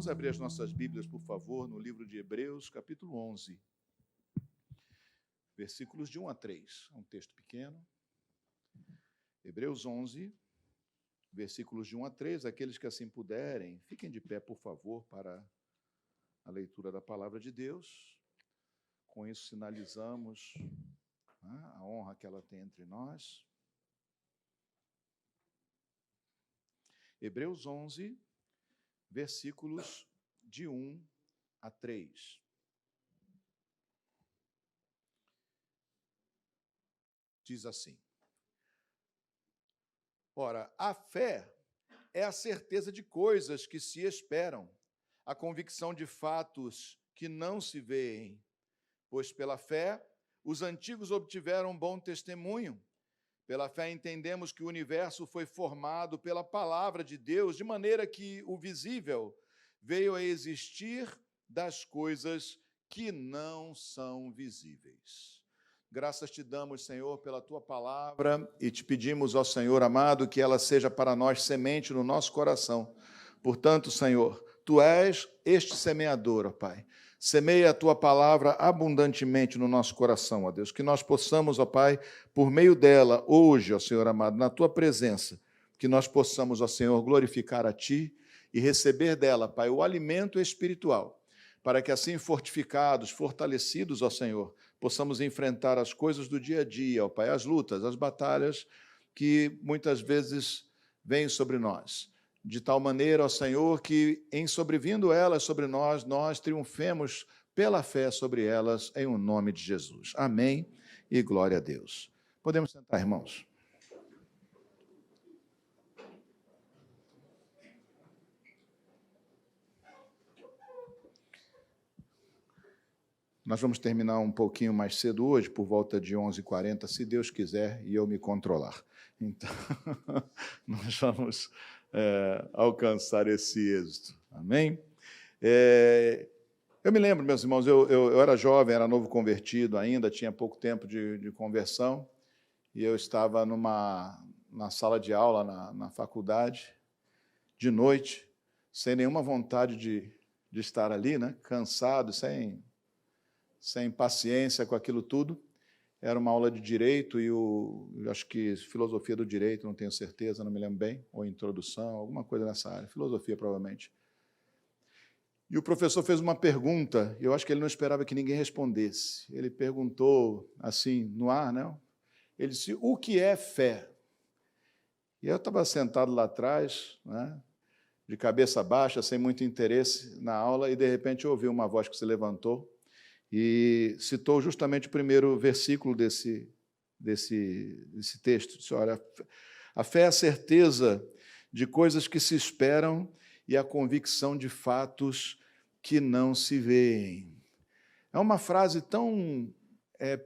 Vamos abrir as nossas Bíblias, por favor, no livro de Hebreus, capítulo 11, versículos de 1 a 3. É um texto pequeno. Hebreus 11, versículos de 1 a 3. Aqueles que assim puderem, fiquem de pé, por favor, para a leitura da palavra de Deus. Com isso, sinalizamos a honra que ela tem entre nós. Hebreus 11, versículos de 1 a 3. Diz assim: Ora, a fé é a certeza de coisas que se esperam, a convicção de fatos que não se veem. Pois pela fé os antigos obtiveram bom testemunho. Pela fé entendemos que o universo foi formado pela palavra de Deus, de maneira que o visível veio a existir das coisas que não são visíveis. Graças te damos, Senhor, pela tua palavra e te pedimos ao Senhor amado que ela seja para nós semente no nosso coração. Portanto, Senhor, tu és este semeador, ó Pai. Semeia a tua palavra abundantemente no nosso coração, ó Deus, que nós possamos, ó Pai, por meio dela, hoje, ó Senhor amado, na tua presença, que nós possamos, ó Senhor, glorificar a ti e receber dela, Pai, o alimento espiritual, para que assim fortificados, fortalecidos, ó Senhor, possamos enfrentar as coisas do dia a dia, ó Pai, as lutas, as batalhas que muitas vezes vêm sobre nós. De tal maneira, ó Senhor, que em sobrevindo elas sobre nós, nós triunfemos pela fé sobre elas, em o nome de Jesus. Amém e glória a Deus. Podemos sentar, irmãos. Nós vamos terminar um pouquinho mais cedo hoje, por volta de 11h40, se Deus quiser e eu me controlar. Então, nós vamos alcançar esse êxito. Amém? Eu me lembro, meus irmãos, eu era jovem, era novo convertido ainda, tinha pouco tempo de conversão, e eu estava na sala de aula, na faculdade, de noite, sem nenhuma vontade de estar ali, né? Cansado, sem paciência com aquilo tudo. Era uma aula de direito e eu acho que filosofia do direito, não tenho certeza, não me lembro bem, ou introdução, alguma coisa nessa área, filosofia provavelmente. E o professor fez uma pergunta, eu acho que ele não esperava que ninguém respondesse. Ele perguntou assim, no ar, né? Ele disse, o que é fé? E eu estava sentado lá atrás, né, de cabeça baixa, sem muito interesse na aula, e de repente eu ouvi uma voz que se levantou e citou justamente o primeiro versículo desse texto. Disse, olha, a fé é a certeza de coisas que se esperam e a convicção de fatos que não se veem. É uma frase tão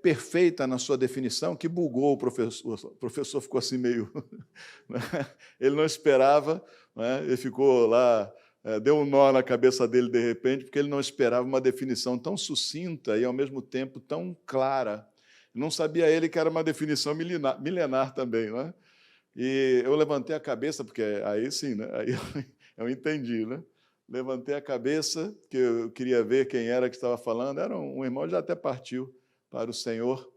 perfeita na sua definição que bugou o professor. O professor ficou assim meio... Ele não esperava, né? Ele ficou lá... deu um nó na cabeça dele, de repente, porque ele não esperava uma definição tão sucinta e, ao mesmo tempo, tão clara. Não sabia ele que era uma definição milenar também, não é? E eu levantei a cabeça, porque aí sim, né? Aí eu entendi, né? Levantei a cabeça, que eu queria ver quem era que estava falando. Era um irmão, já até partiu para o Senhor,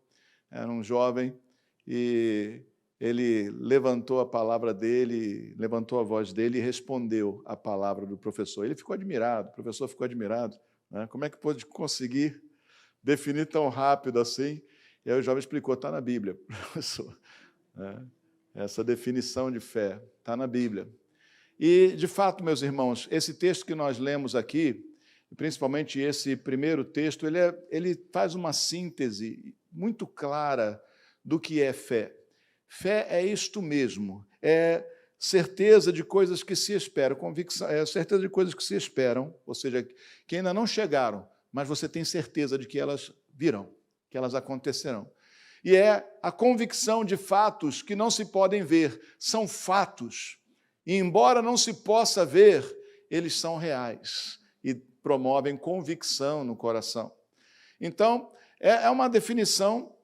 era um jovem, e ele levantou a palavra dele, levantou a voz dele e respondeu a palavra do professor. Ele ficou admirado, o professor ficou admirado, né? Como é que pôde conseguir definir tão rápido assim? E aí o jovem explicou, está na Bíblia, professor. Né? Essa definição de fé está na Bíblia. E, de fato, meus irmãos, esse texto que nós lemos aqui, principalmente esse primeiro texto, ele faz uma síntese muito clara do que é fé. Fé é isto mesmo, é certeza de coisas que se esperam, convicção, é certeza de coisas que se esperam, ou seja, que ainda não chegaram, mas você tem certeza de que elas virão, que elas acontecerão. E é a convicção de fatos que não se podem ver, são fatos. E, embora não se possa ver, eles são reais e promovem convicção no coração. Então, é uma definição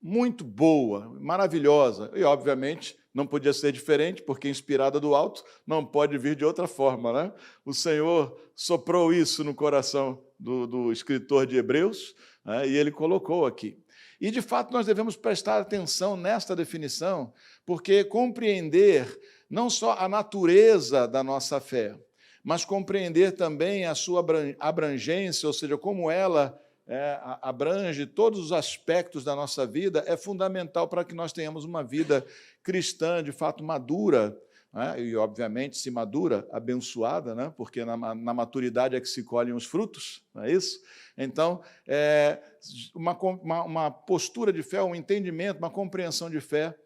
muito boa, maravilhosa, e, obviamente, não podia ser diferente, porque inspirada do alto não pode vir de outra forma, né? O Senhor soprou isso no coração do escritor de Hebreus, né? E ele colocou aqui. E, de fato, nós devemos prestar atenção nesta definição, porque compreender não só a natureza da nossa fé, mas compreender também a sua abrangência, ou seja, como ela abrange todos os aspectos da nossa vida, é fundamental para que nós tenhamos uma vida cristã, de fato, madura, né? E, obviamente, se madura, abençoada, né? Porque na maturidade é que se colhem os frutos, não é isso? Então, uma postura de fé, um entendimento, uma compreensão de fé,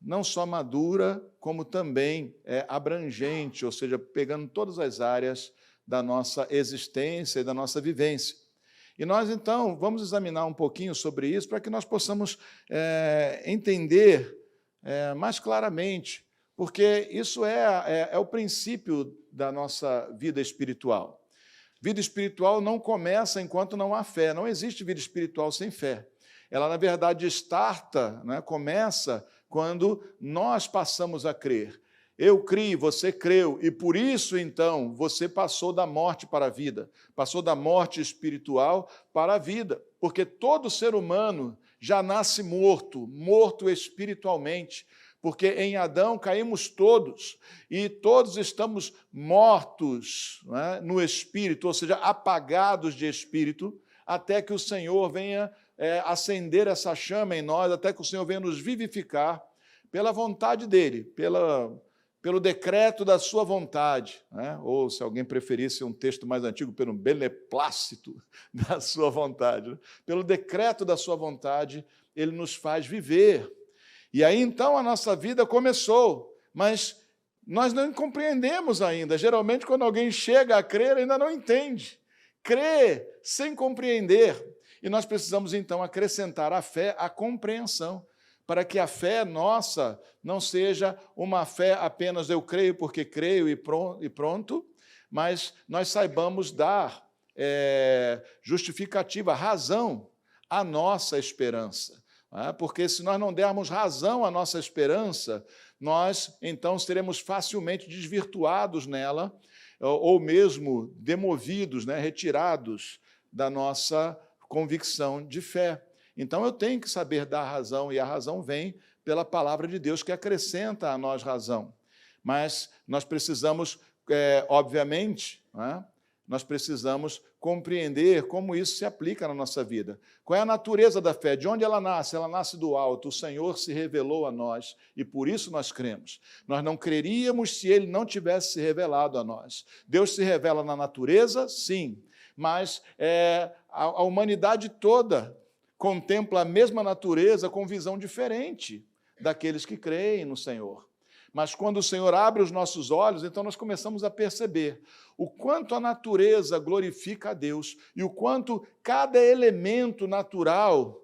não só madura, como também abrangente, ou seja, pegando todas as áreas da nossa existência e da nossa vivência. E nós, então, vamos examinar um pouquinho sobre isso para que nós possamos entender mais claramente, porque isso é o princípio da nossa vida espiritual. Vida espiritual não começa enquanto não há fé. Não existe vida espiritual sem fé. Ela, na verdade, starta, né, começa quando nós passamos a crer. Eu criei, você creu, e por isso, então, você passou da morte para a vida, passou da morte espiritual para a vida, porque todo ser humano já nasce morto, morto espiritualmente, porque em Adão caímos todos, e todos estamos mortos, né, no espírito, ou seja, apagados de espírito, até que o Senhor venha acender essa chama em nós, até que o Senhor venha nos vivificar pela vontade dEle, pelo decreto da sua vontade, né? Ou, se alguém preferisse um texto mais antigo, pelo beneplácito da sua vontade. Né? Pelo decreto da sua vontade, Ele nos faz viver. E aí, então, a nossa vida começou, mas nós não compreendemos ainda. Geralmente, quando alguém chega a crer, ainda não entende. Crê sem compreender. E nós precisamos, então, acrescentar à fé a compreensão, para que a fé nossa não seja uma fé apenas eu creio porque creio e pronto, mas nós saibamos dar justificativa, razão à nossa esperança. Porque se nós não dermos razão à nossa esperança, nós então seremos facilmente desvirtuados nela, ou mesmo demovidos, né, retirados da nossa convicção de fé. Então, eu tenho que saber dar razão, e a razão vem pela palavra de Deus, que acrescenta a nós razão. Mas nós precisamos, obviamente, né, nós precisamos compreender como isso se aplica na nossa vida. Qual é a natureza da fé? De onde ela nasce? Ela nasce do alto. O Senhor se revelou a nós, e por isso nós cremos. Nós não creríamos se Ele não tivesse se revelado a nós. Deus se revela na natureza, sim, mas a humanidade toda contempla a mesma natureza com visão diferente daqueles que creem no Senhor. Mas quando o Senhor abre os nossos olhos, então nós começamos a perceber o quanto a natureza glorifica a Deus e o quanto cada elemento natural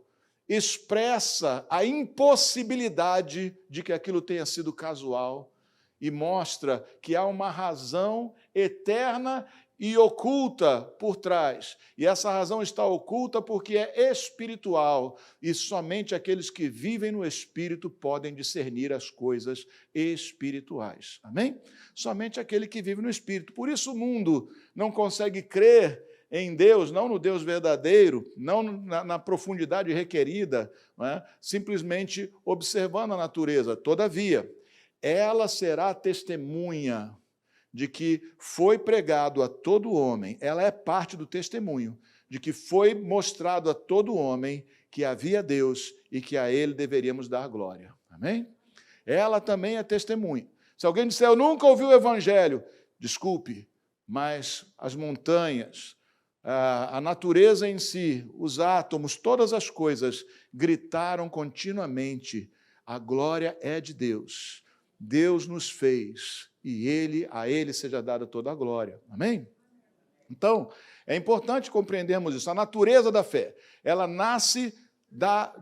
expressa a impossibilidade de que aquilo tenha sido casual e mostra que há uma razão eterna e oculta por trás. E essa razão está oculta porque é espiritual, e somente aqueles que vivem no Espírito podem discernir as coisas espirituais. Amém? Somente aquele que vive no Espírito. Por isso o mundo não consegue crer em Deus, não no Deus verdadeiro, não na profundidade requerida, não é? Simplesmente observando a natureza. Todavia, ela será testemunha de que foi pregado a todo homem, ela é parte do testemunho, de que foi mostrado a todo homem que havia Deus e que a Ele deveríamos dar glória. Amém? Ela também é testemunha. Se alguém disser, eu nunca ouvi o Evangelho, desculpe, mas as montanhas, a natureza em si, os átomos, todas as coisas gritaram continuamente, a glória é de Deus. Deus nos fez e a Ele seja dada toda a glória. Amém? Então, é importante compreendermos isso. A natureza da fé, ela nasce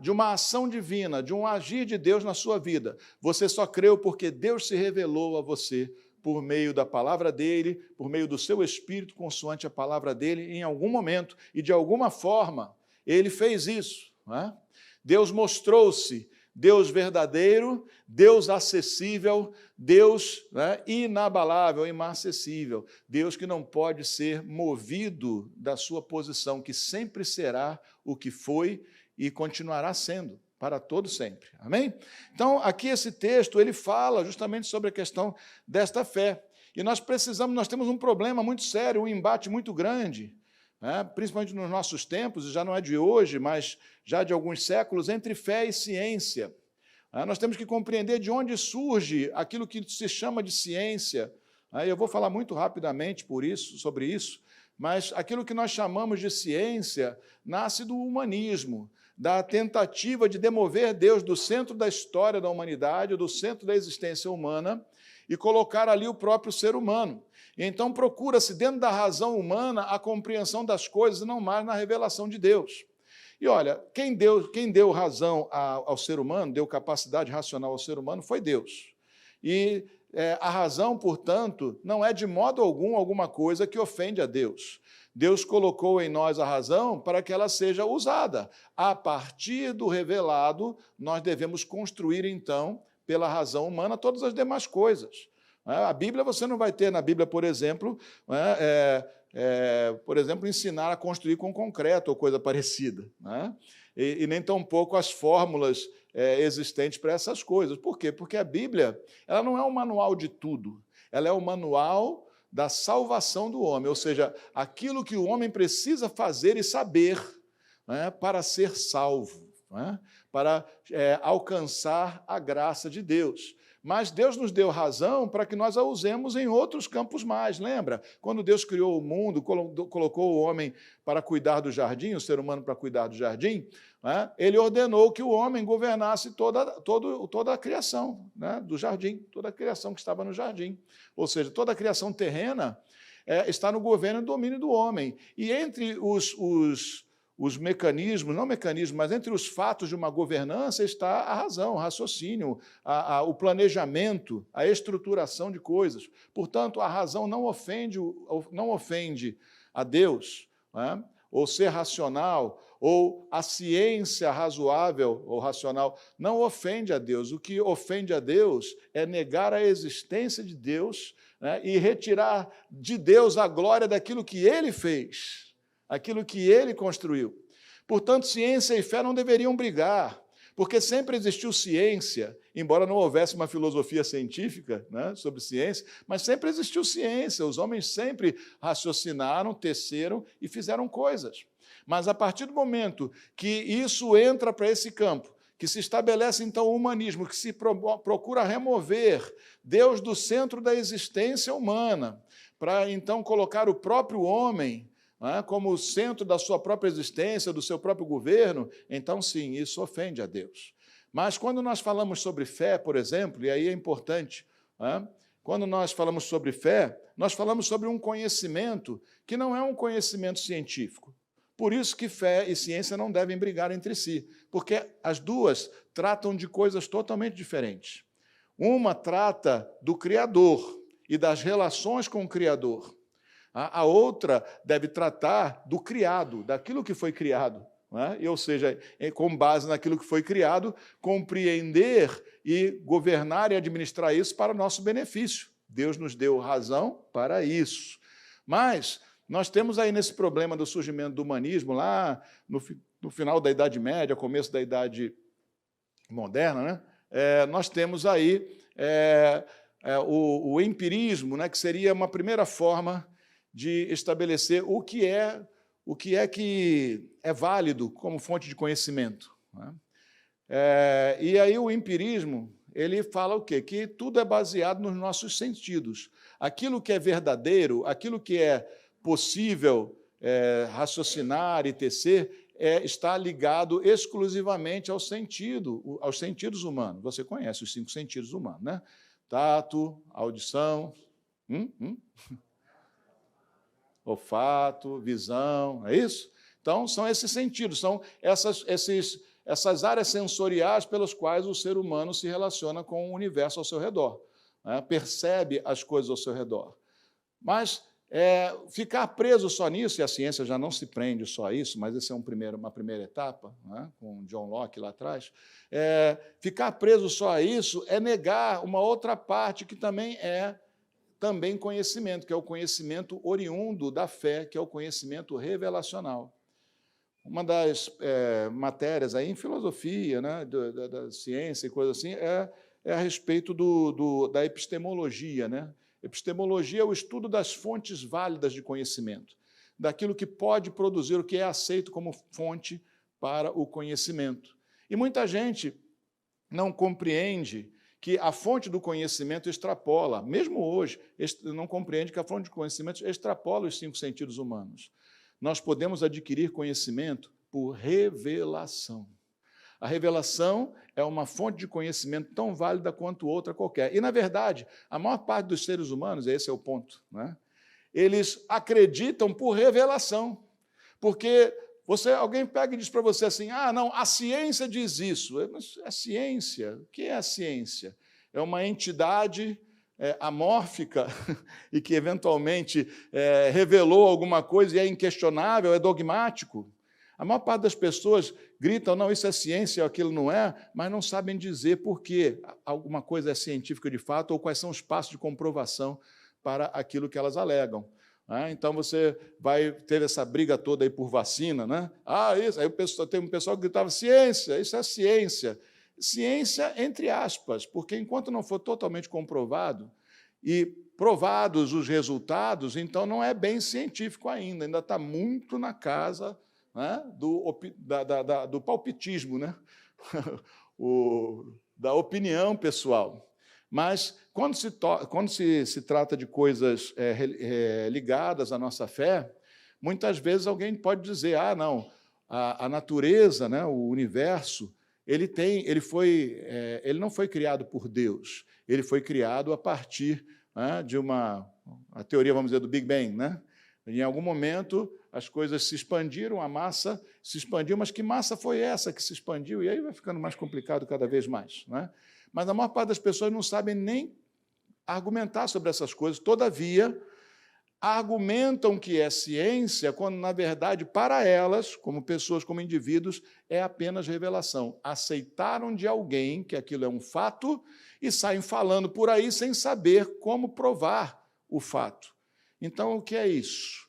de uma ação divina, de um agir de Deus na sua vida. Você só creu porque Deus se revelou a você por meio da palavra dEle, por meio do seu Espírito, consoante a palavra dEle, em algum momento e de alguma forma, Ele fez isso. Não é? Deus mostrou-se Deus verdadeiro, Deus acessível, Deus, né, inabalável, imarcessível, Deus que não pode ser movido da sua posição, que sempre será o que foi e continuará sendo, para todo sempre. Amém? Então, aqui esse texto, ele fala justamente sobre a questão desta fé. E nós temos um problema muito sério, um embate muito grande, né, principalmente nos nossos tempos, e já não é de hoje, mas já de alguns séculos, entre fé e ciência. Nós temos que compreender de onde surge aquilo que se chama de ciência. Eu vou falar muito rapidamente sobre isso, mas aquilo que nós chamamos de ciência nasce do humanismo, da tentativa de demover Deus do centro da história da humanidade, do centro da existência humana, e colocar ali o próprio ser humano. Então, procura-se, dentro da razão humana, a compreensão das coisas, não mais na revelação de Deus. E olha, quem deu razão ao ser humano, deu capacidade racional ao ser humano, foi Deus. E a razão, portanto, não é de modo algum alguma coisa que ofende a Deus. Deus colocou em nós a razão para que ela seja usada. A partir do revelado, nós devemos construir, então, pela razão humana, todas as demais coisas. A Bíblia, você não vai ter na Bíblia, por exemplo, ensinar a construir com concreto ou coisa parecida, né? E nem tampouco as fórmulas existentes para essas coisas. Por quê? Porque a Bíblia ela não é um manual de tudo, ela é o manual da salvação do homem, ou seja, aquilo que o homem precisa fazer e saber, né, para ser salvo, né, para alcançar a graça de Deus. Mas Deus nos deu razão para que nós a usemos em outros campos mais. Lembra? Quando Deus criou o mundo, colocou o homem para cuidar do jardim, o ser humano para cuidar do jardim, né, ele ordenou que o homem governasse toda a criação, né, do jardim, toda a criação que estava no jardim. Ou seja, toda a criação terrena está no governo e domínio do homem. E entre os mecanismos, não mecanismos, mas entre os fatos de uma governança está a razão, o raciocínio, o planejamento, a estruturação de coisas. Portanto, a razão não ofende a Deus, né? Ou ser racional, ou a ciência razoável ou racional não ofende a Deus. O que ofende a Deus é negar a existência de Deus, né, e retirar de Deus a glória daquilo que Ele fez, aquilo que Ele construiu. Portanto, ciência e fé não deveriam brigar, porque sempre existiu ciência, embora não houvesse uma filosofia científica, né, sobre ciência, mas sempre existiu ciência, os homens sempre raciocinaram, teceram e fizeram coisas. Mas a partir do momento que isso entra para esse campo, que se estabelece então o humanismo, que se procura remover Deus do centro da existência humana, para então colocar o próprio homem, né, como o centro da sua própria existência, do seu próprio governo, então sim, isso ofende a Deus. Mas quando nós falamos sobre fé, por exemplo, e aí é importante, né, quando nós falamos sobre fé, nós falamos sobre um conhecimento que não é um conhecimento científico. Por isso que fé e ciência não devem brigar entre si, porque as duas tratam de coisas totalmente diferentes. Uma trata do Criador e das relações com o Criador. A outra deve tratar do criado, daquilo que foi criado, né? Ou seja, com base naquilo que foi criado, compreender e governar e administrar isso para o nosso benefício. Deus nos deu razão para isso. Mas nós temos aí nesse problema do surgimento do humanismo, lá no final da Idade Média, começo da Idade Moderna, né? Nós temos aí o empirismo, né, que seria uma primeira forma de estabelecer o que é válido como fonte de conhecimento, né? E aí o empirismo, ele fala o quê? Que tudo é baseado nos nossos sentidos. Aquilo que é verdadeiro, aquilo que é possível raciocinar e tecer, está ligado exclusivamente aos sentidos humanos. Você conhece os 5 sentidos humanos, né? Tato, audição, olfato, visão, é isso? Então, são esses sentidos, são essas áreas sensoriais pelas quais o ser humano se relaciona com o universo ao seu redor, né? Percebe as coisas ao seu redor. Mas ficar preso só nisso, e a ciência já não se prende só a isso, mas essa é uma primeira etapa, né, com John Locke lá atrás, ficar preso só a isso é negar uma outra parte que também é conhecimento, que é o conhecimento oriundo da fé, que é o conhecimento revelacional. Uma das matérias aí em filosofia, né, da ciência e coisa assim, é a respeito da epistemologia, né? Epistemologia é o estudo das fontes válidas de conhecimento, daquilo que pode produzir, o que é aceito como fonte para o conhecimento. E muita gente não compreende que a fonte do conhecimento extrapola, mesmo hoje, não compreende que a fonte do conhecimento extrapola os 5 sentidos humanos. Nós podemos adquirir conhecimento por revelação. A revelação é uma fonte de conhecimento tão válida quanto outra qualquer. E, na verdade, a maior parte dos seres humanos, esse é o ponto, né? Eles acreditam por revelação. Porque alguém pega e diz para você assim, não, a ciência diz isso. Mas a ciência, o que é a ciência? É uma entidade amórfica e que, eventualmente, revelou alguma coisa e é inquestionável, é dogmático. A maior parte das pessoas gritam, não, isso é ciência, aquilo não é, mas não sabem dizer por que alguma coisa é científica de fato ou quais são os passos de comprovação para aquilo que elas alegam. Então, você teve essa briga toda aí por vacina, né? Isso. Aí tem um pessoal que gritava, ciência, isso é ciência. Ciência, entre aspas, porque enquanto não for totalmente comprovado e provados os resultados, então não é bem científico ainda está muito na casa, né, do palpitismo, né? Da opinião pessoal. Mas, quando se trata de coisas ligadas à nossa fé, muitas vezes alguém pode dizer, não, a natureza, né, o universo, ele não foi criado por Deus, ele foi criado a partir, né, de a teoria, vamos dizer, do Big Bang, né? Em algum momento, as coisas se expandiram, a massa se expandiu, mas que massa foi essa que se expandiu? E aí vai ficando mais complicado cada vez mais, né? Mas a maior parte das pessoas não sabem nem argumentar sobre essas coisas. Todavia, argumentam que é ciência, quando, na verdade, para elas, como pessoas, como indivíduos, é apenas revelação. Aceitaram de alguém que aquilo é um fato e saem falando por aí sem saber como provar o fato. Então, o que é isso?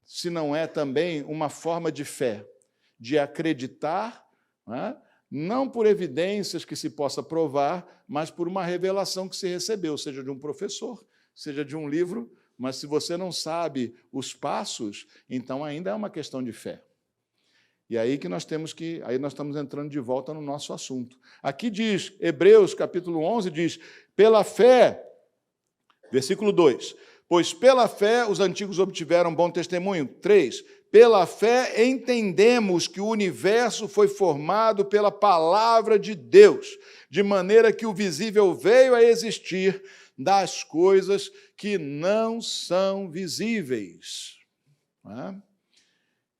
Se não é também uma forma de fé, de acreditar, né? Não por evidências que se possa provar, mas por uma revelação que se recebeu, seja de um professor, seja de um livro, mas se você não sabe os passos, então ainda é uma questão de fé. E aí aí nós estamos entrando de volta no nosso assunto. Aqui diz, Hebreus, capítulo 11, diz, pela fé, versículo 2, pois pela fé os antigos obtiveram bom testemunho. 3, pela fé entendemos que o universo foi formado pela palavra de Deus, de maneira que o visível veio a existir das coisas que não são visíveis.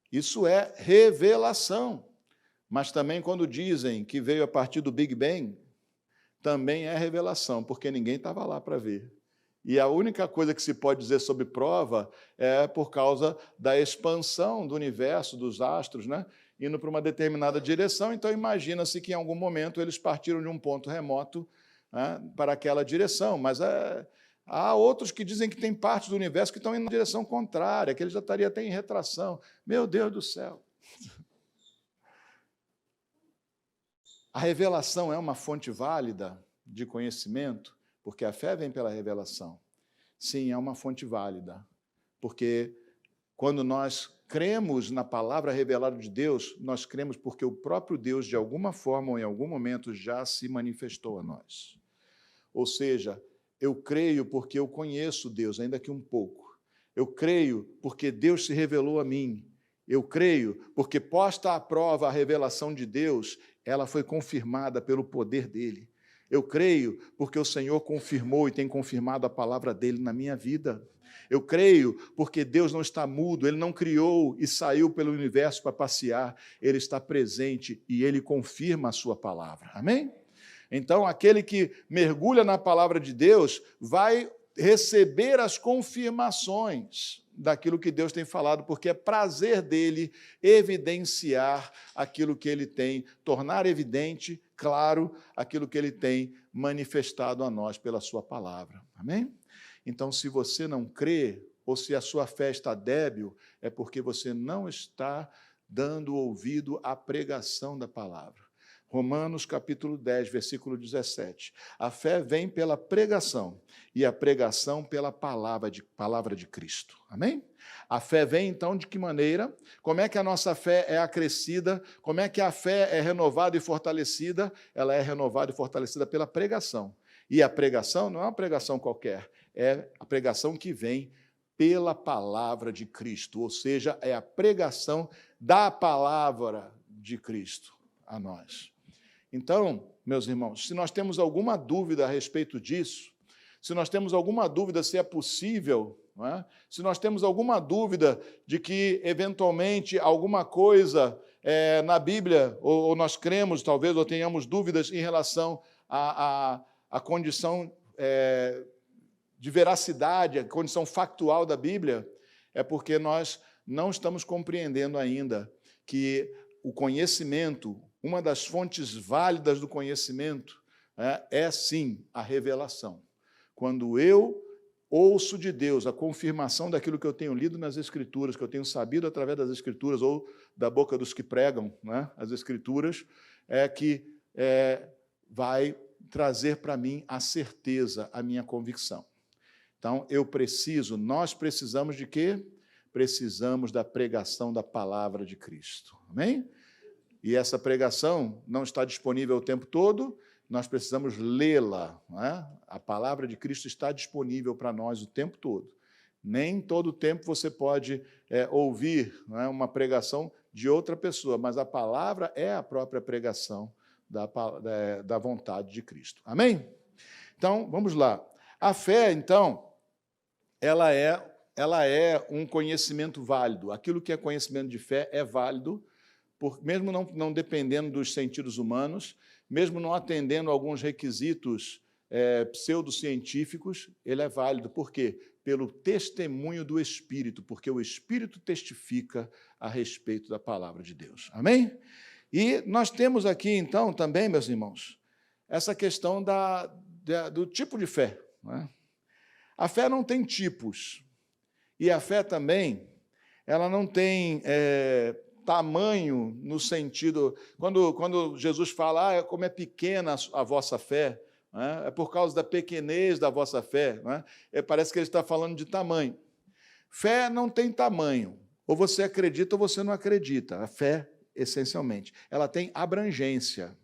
Isso é revelação. Mas também quando dizem que veio a partir do Big Bang, também é revelação, porque ninguém estava lá para ver. E a única coisa que se pode dizer sobre prova é por causa da expansão do universo, dos astros, né, indo para uma determinada direção. Então, imagina-se que, em algum momento, eles partiram de um ponto remoto, né, para aquela direção. Mas há outros que dizem que tem partes do universo que estão indo na direção contrária, que ele já estaria até em retração. Meu Deus do céu! A revelação é uma fonte válida de conhecimento? Porque a fé vem pela revelação. Sim, é uma fonte válida. Porque quando nós cremos na palavra revelada de Deus, nós cremos porque o próprio Deus, de alguma forma ou em algum momento, já se manifestou a nós. Ou seja, eu creio porque eu conheço Deus, ainda que um pouco. Eu creio porque Deus se revelou a mim. Eu creio porque, posta à prova a revelação de Deus, ela foi confirmada pelo poder dele. Eu creio porque o Senhor confirmou e tem confirmado a palavra dele na minha vida. Eu creio porque Deus não está mudo, Ele não criou e saiu pelo universo para passear. Ele está presente e Ele confirma a sua palavra. Amém? Então, aquele que mergulha na palavra de Deus vai receber as confirmações. daquilo que Deus tem falado, porque é prazer dele evidenciar aquilo que ele tem, tornar evidente, claro, aquilo que ele tem manifestado a nós pela sua palavra. Amém? Então, se você não crê, ou se a sua fé está débil, é porque você não está dando ouvido à pregação da palavra. Romanos capítulo 10, versículo 17. A fé vem pela pregação, e a pregação pela palavra de Cristo. Amém? A fé vem, então, de que maneira? Como é que a nossa fé é acrescida? Como é que a fé é renovada e fortalecida? Ela é renovada e fortalecida pela pregação. E a pregação não é uma pregação qualquer, é a pregação que vem pela palavra de Cristo, ou seja, é a pregação da palavra de Cristo a nós. Então, meus irmãos, se nós temos alguma dúvida a respeito disso, se nós temos alguma dúvida se é possível, não é? Se nós temos alguma dúvida de que, eventualmente, alguma coisa na Bíblia, ou nós cremos, talvez, ou tenhamos dúvidas em relação à condição de veracidade, a condição factual da Bíblia, é porque nós não estamos compreendendo ainda que o conhecimento, uma das fontes válidas do conhecimento, é sim a revelação. Quando eu ouço de Deus a confirmação daquilo que eu tenho lido nas Escrituras, que eu tenho sabido através das Escrituras, ou da boca dos que pregam, né, as Escrituras, é que vai trazer para mim a certeza, a minha convicção. Então, nós precisamos de quê? Precisamos da pregação da palavra de Cristo. Amém? E essa pregação não está disponível o tempo todo, nós precisamos lê-la. Não é? A palavra de Cristo está disponível para nós o tempo todo. Nem todo o tempo você pode ouvir, não é, uma pregação de outra pessoa, mas a palavra é a própria pregação da vontade de Cristo. Amém? Então, vamos lá. A fé, então, ela é um conhecimento válido. Aquilo que é conhecimento de fé é válido, mesmo não dependendo dos sentidos humanos, mesmo não atendendo a alguns requisitos pseudocientíficos, ele é válido. Por quê? Pelo testemunho do Espírito, porque o Espírito testifica a respeito da palavra de Deus. Amém? E nós temos aqui, então, também, meus irmãos, essa questão do tipo de fé. Não é? A fé não tem tipos. E a fé também, ela não tem tamanho no sentido... Quando Jesus fala, como é pequena a vossa fé, é por causa da pequenez da vossa fé, parece que ele está falando de tamanho. Fé não tem tamanho. Ou você acredita ou você não acredita. A fé, essencialmente, ela tem abrangência.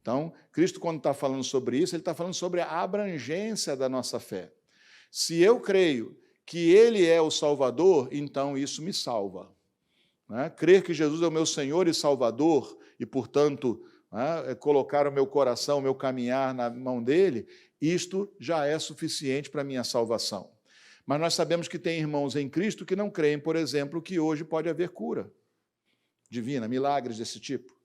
Então, Cristo, quando está falando sobre isso, ele está falando sobre a abrangência da nossa fé. Se eu creio que Ele é o Salvador, então isso me salva. Crer que Jesus é o meu Senhor e Salvador, e, portanto, colocar o meu coração, o meu caminhar na mão dEle, isto já é suficiente para a minha salvação. Mas nós sabemos que tem irmãos em Cristo que não creem, por exemplo, que hoje pode haver cura divina, milagres desse tipo.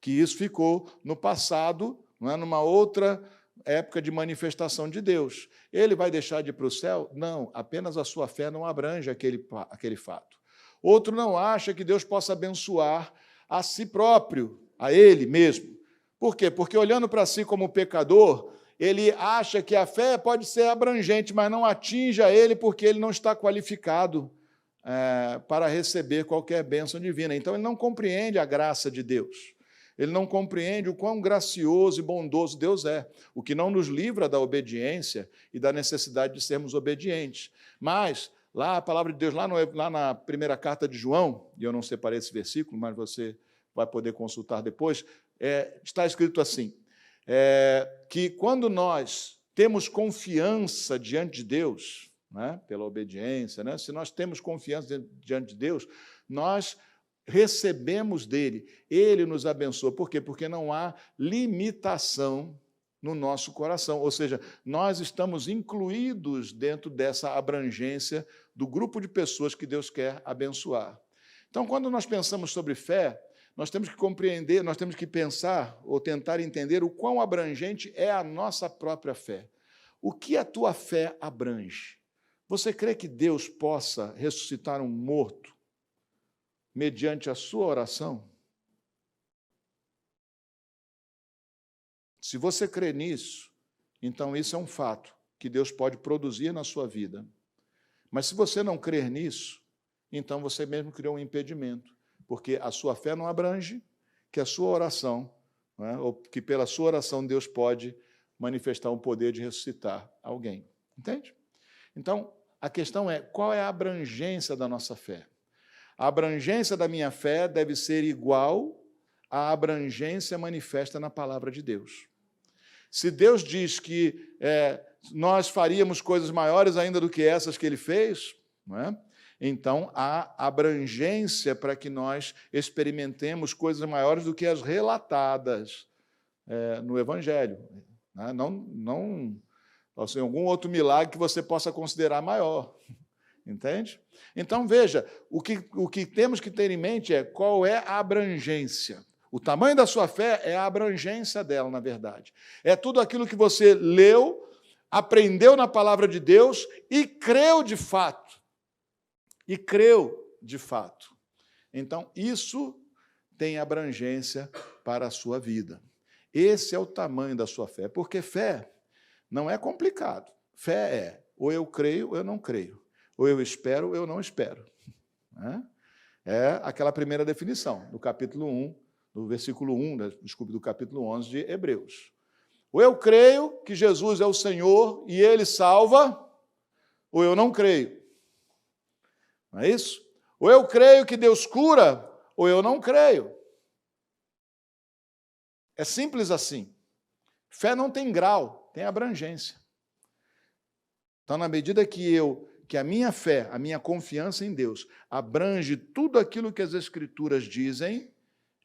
Que isso ficou no passado, numa outra época de manifestação de Deus. Ele vai deixar de ir para o céu? Não, apenas a sua fé não abrange aquele fato. Outro não acha que Deus possa abençoar a si próprio, a ele mesmo. Por quê? Porque olhando para si como pecador, ele acha que a fé pode ser abrangente, mas não atinge a ele porque ele não está qualificado para receber qualquer bênção divina. Então, ele não compreende a graça de Deus. Ele não compreende o quão gracioso e bondoso Deus é, o que não nos livra da obediência e da necessidade de sermos obedientes. Mas, lá a palavra de Deus, lá na primeira carta de João, e eu não separei esse versículo, mas você vai poder consultar depois, está escrito assim, que quando nós temos confiança diante de Deus, pela obediência, se nós temos confiança diante de Deus, nós recebemos dele, ele nos abençoa. Por quê? Porque não há limitação no nosso coração, ou seja, nós estamos incluídos dentro dessa abrangência do grupo de pessoas que Deus quer abençoar. Então, quando nós pensamos sobre fé, nós temos que compreender, nós temos que pensar ou tentar entender o quão abrangente é a nossa própria fé. O que a tua fé abrange? Você crê que Deus possa ressuscitar um morto mediante a sua oração? Se você crê nisso, então isso é um fato que Deus pode produzir na sua vida. Mas se você não crer nisso, então você mesmo criou um impedimento, porque a sua fé não abrange que a sua oração, ou que pela sua oração Deus pode manifestar o poder de ressuscitar alguém. Entende? Então, a questão é, qual é a abrangência da nossa fé? A abrangência da minha fé deve ser igual à abrangência manifesta na palavra de Deus. Se Deus diz que nós faríamos coisas maiores ainda do que essas que Ele fez, não é? Então há abrangência para que nós experimentemos coisas maiores do que as relatadas no Evangelho. Não assim, algum outro milagre que você possa considerar maior. Entende? Então, veja, o que temos que ter em mente é qual é a abrangência. O tamanho da sua fé é a abrangência dela, na verdade. É tudo aquilo que você leu, aprendeu na palavra de Deus e creu de fato. E creu de fato. Então, isso tem abrangência para a sua vida. Esse é o tamanho da sua fé, porque fé não é complicado. Fé é ou eu creio ou eu não creio. Ou eu espero ou eu não espero. É aquela primeira definição, do capítulo 1, do versículo 1, do capítulo 11 de Hebreus. Ou eu creio que Jesus é o Senhor e Ele salva, ou eu não creio. Não é isso? Ou eu creio que Deus cura, ou eu não creio. É simples assim. Fé não tem grau, tem abrangência. Então, na medida que a minha fé, a minha confiança em Deus abrange tudo aquilo que as Escrituras dizem,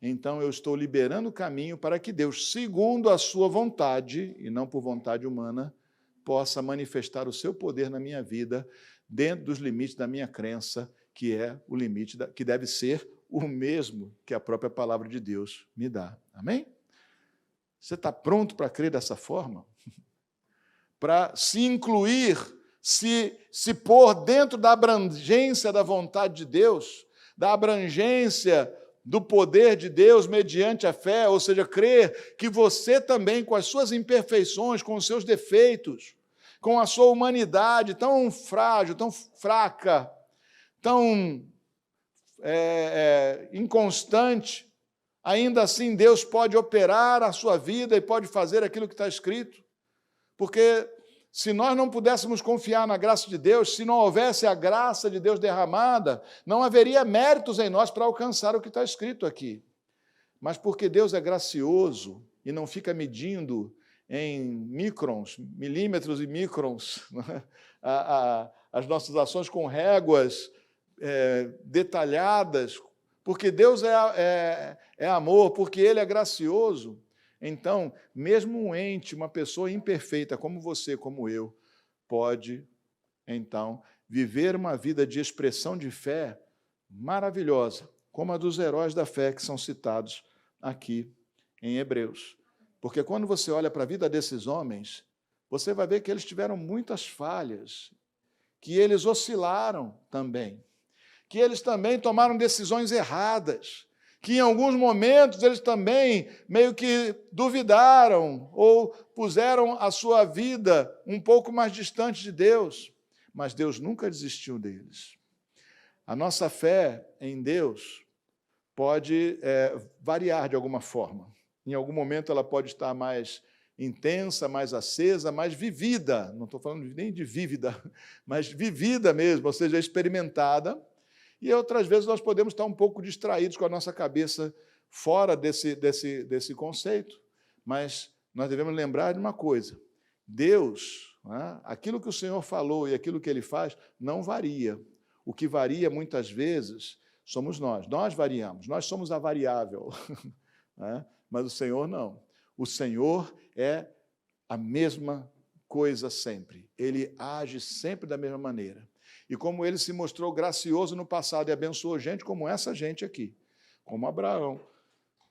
então eu estou liberando o caminho para que Deus, segundo a sua vontade, e não por vontade humana, possa manifestar o seu poder na minha vida, dentro dos limites da minha crença, que é o limite que deve ser o mesmo que a própria palavra de Deus me dá. Amém? Você está pronto para crer dessa forma? Para se incluir, se pôr dentro da abrangência da vontade de Deus, da abrangência do poder de Deus mediante a fé, ou seja, crer que você também, com as suas imperfeições, com os seus defeitos, com a sua humanidade tão frágil, tão fraca, tão inconstante, ainda assim Deus pode operar a sua vida e pode fazer aquilo que está escrito. Porque se nós não pudéssemos confiar na graça de Deus, se não houvesse a graça de Deus derramada, não haveria méritos em nós para alcançar o que está escrito aqui. Mas porque Deus é gracioso e não fica medindo em microns, milímetros e microns, as nossas ações com réguas detalhadas, porque Deus é amor, porque Ele é gracioso. Então, mesmo um ente, uma pessoa imperfeita como você, como eu, pode, então, viver uma vida de expressão de fé maravilhosa, como a dos heróis da fé que são citados aqui em Hebreus. Porque quando você olha para a vida desses homens, você vai ver que eles tiveram muitas falhas, que eles oscilaram também, que eles também tomaram decisões erradas, que em alguns momentos eles também meio que duvidaram ou puseram a sua vida um pouco mais distante de Deus, mas Deus nunca desistiu deles. A nossa fé em Deus pode variar de alguma forma. Em algum momento ela pode estar mais intensa, mais acesa, mais vivida, não estou falando nem de vívida, mas vivida mesmo, ou seja, experimentada. E outras vezes nós podemos estar um pouco distraídos com a nossa cabeça fora desse conceito. Mas nós devemos lembrar de uma coisa: Deus, aquilo que o Senhor falou e aquilo que Ele faz, não varia. O que varia muitas vezes somos nós. Nós variamos, nós somos a variável. Mas o Senhor não. O Senhor é a mesma coisa sempre. Ele age sempre da mesma maneira. E como Ele se mostrou gracioso no passado e abençoou gente como essa gente aqui, como Abraão,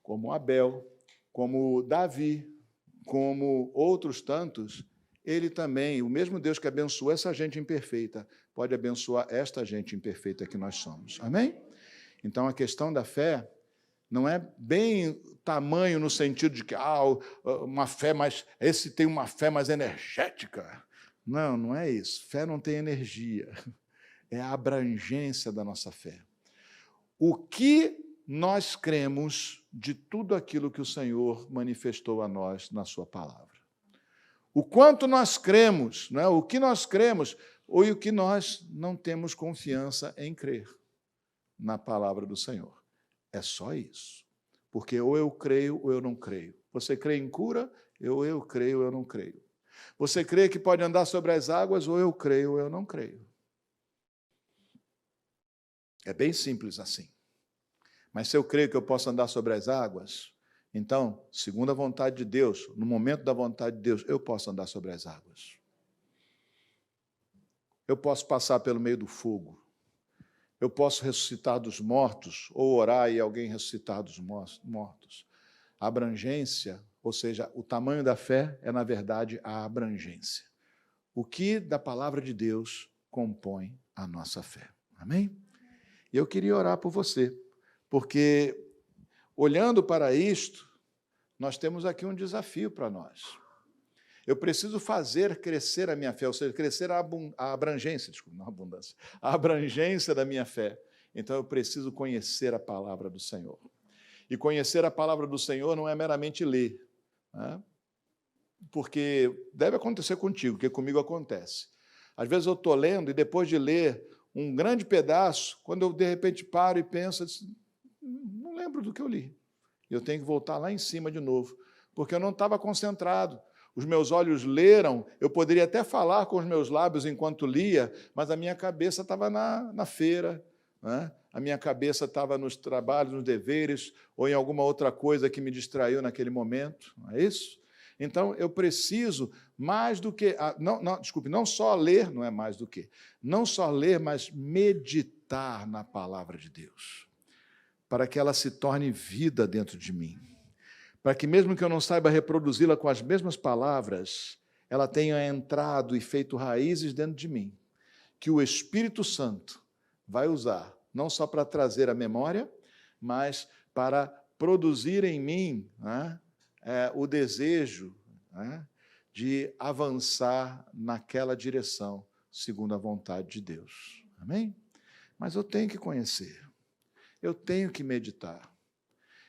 como Abel, como Davi, como outros tantos, Ele também, o mesmo Deus que abençoou essa gente imperfeita, pode abençoar esta gente imperfeita que nós somos. Amém? Então, a questão da fé não é bem tamanho no sentido de que uma fé mais... Esse tem uma fé mais energética. Não, não é isso. Fé não tem energia. É a abrangência da nossa fé. O que nós cremos de tudo aquilo que o Senhor manifestou a nós na sua palavra. O quanto nós cremos, não é? O que nós cremos, ou o que nós não temos confiança em crer na palavra do Senhor. É só isso. Porque ou eu creio ou eu não creio. Você crê em cura, ou eu creio ou eu não creio. Você crê que pode andar sobre as águas, ou eu creio ou eu não creio. É bem simples assim. Mas se eu creio que eu posso andar sobre as águas, então, segundo a vontade de Deus, no momento da vontade de Deus, eu posso andar sobre as águas. Eu posso passar pelo meio do fogo. Eu posso ressuscitar dos mortos, ou orar e alguém ressuscitar dos mortos. A abrangência, ou seja, o tamanho da fé é, na verdade, a abrangência. O que da palavra de Deus compõe a nossa fé. Amém? E eu queria orar por você, porque, olhando para isto, nós temos aqui um desafio para nós. Eu preciso fazer crescer a minha fé, ou seja, crescer a abrangência, desculpa, não a abundância, a abrangência da minha fé. Então, eu preciso conhecer a palavra do Senhor. E conhecer a palavra do Senhor não é meramente ler, né? Porque deve acontecer contigo, porque comigo acontece. Às vezes eu estou lendo e depois de ler um grande pedaço, quando eu, de repente, paro e penso, não lembro do que eu li. Eu tenho que voltar lá em cima de novo, porque eu não estava concentrado. Os meus olhos leram, eu poderia até falar com os meus lábios enquanto lia, mas a minha cabeça estava na feira, né? A minha cabeça estava nos trabalhos, nos deveres, ou em alguma outra coisa que me distraiu naquele momento, não é isso? Então, eu preciso mais do que... não só ler, não é mais do que. Não só ler, mas meditar na palavra de Deus, para que ela se torne vida dentro de mim. Para que, mesmo que eu não saiba reproduzi-la com as mesmas palavras, ela tenha entrado e feito raízes dentro de mim, que o Espírito Santo vai usar, não só para trazer a memória, mas para produzir em mim, né, o desejo, né, de avançar naquela direção, segundo a vontade de Deus. Amém? Mas eu tenho que conhecer, eu tenho que meditar.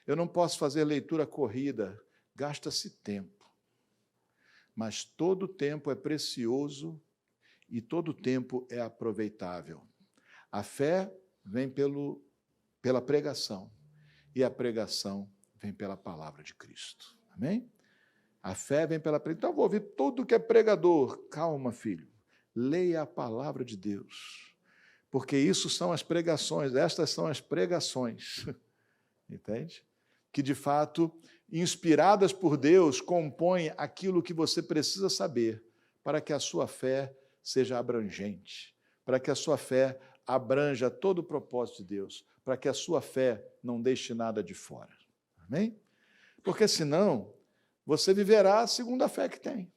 Eu não posso fazer leitura corrida, gasta-se tempo. Mas todo tempo é precioso e todo tempo é aproveitável. A fé vem pela pregação e a pregação vem pela palavra de Cristo. Amém? A fé vem pela pregação. Então, vou ouvir tudo que é pregador. Calma, filho. Leia a palavra de Deus. Porque isso são as pregações, estas são as pregações. Entende? Que, de fato, inspiradas por Deus, compõem aquilo que você precisa saber para que a sua fé seja abrangente, para que a sua fé abranja todo o propósito de Deus, para que a sua fé não deixe nada de fora. Amém? Porque, senão, você viverá segundo a fé que tem.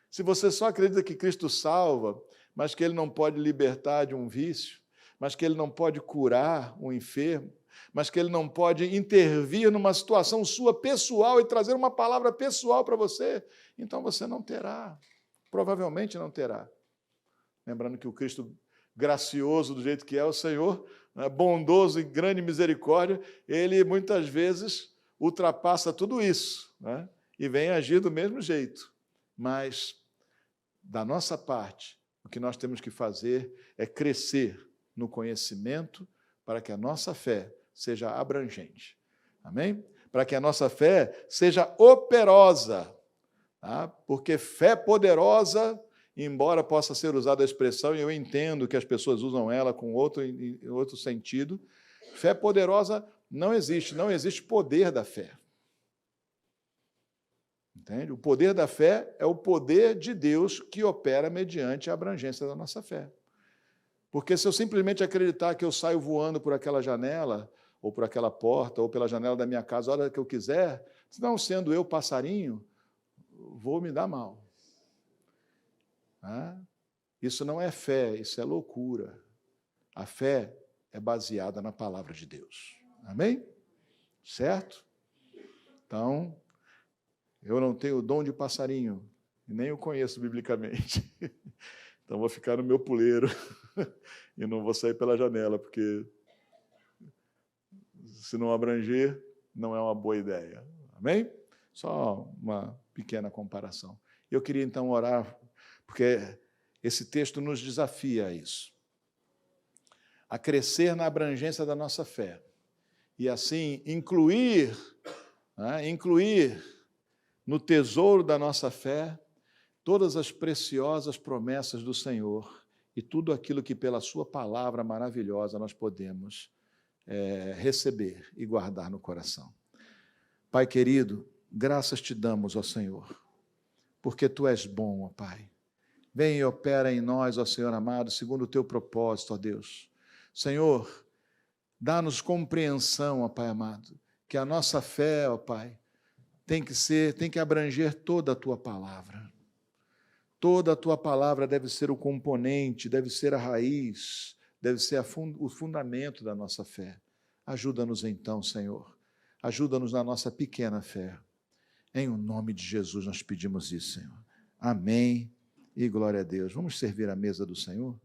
Se você só acredita que Cristo salva, mas que Ele não pode libertar de um vício, mas que Ele não pode curar um enfermo, mas que Ele não pode intervir numa situação sua pessoal e trazer uma palavra pessoal para você, então você não terá, provavelmente não terá. Lembrando que o Cristo gracioso do jeito que é o Senhor, né, bondoso e grande misericórdia, Ele muitas vezes ultrapassa tudo isso, né, e vem agir do mesmo jeito. Mas, da nossa parte, o que nós temos que fazer é crescer no conhecimento para que a nossa fé seja abrangente. Amém? Para que a nossa fé seja operosa. Tá? Porque fé poderosa, embora possa ser usada a expressão, e eu entendo que as pessoas usam ela com outro sentido, fé poderosa não existe poder da fé. Entende? O poder da fé é o poder de Deus que opera mediante a abrangência da nossa fé. Porque se eu simplesmente acreditar que eu saio voando por aquela janela, ou por aquela porta, ou pela janela da minha casa, a hora que eu quiser, não sendo eu passarinho, vou me dar mal. Isso não é fé, isso é loucura. A fé é baseada na palavra de Deus. Amém? Certo? Então, eu não tenho o dom de passarinho, e nem o conheço biblicamente. Então, vou ficar no meu puleiro e não vou sair pela janela, porque se não abranger, não é uma boa ideia. Amém? Só uma pequena comparação. Eu queria, então, orar, porque esse texto nos desafia a isso. A crescer na abrangência da nossa fé. E, assim, incluir no tesouro da nossa fé todas as preciosas promessas do Senhor e tudo aquilo que pela sua palavra maravilhosa nós podemos receber e guardar no coração. Pai querido, graças te damos, ó Senhor, porque tu és bom, ó Pai. Vem e opera em nós, ó Senhor amado, segundo o teu propósito, ó Deus. Senhor, dá-nos compreensão, ó Pai amado, que a nossa fé, ó Pai, tem que abranger toda a tua palavra. Toda a tua palavra deve ser o componente, deve ser a raiz, deve ser o fundamento da nossa fé. Ajuda-nos então, Senhor. Ajuda-nos na nossa pequena fé. Em o nome de Jesus nós pedimos isso, Senhor. Amém e glória a Deus. Vamos servir a mesa do Senhor?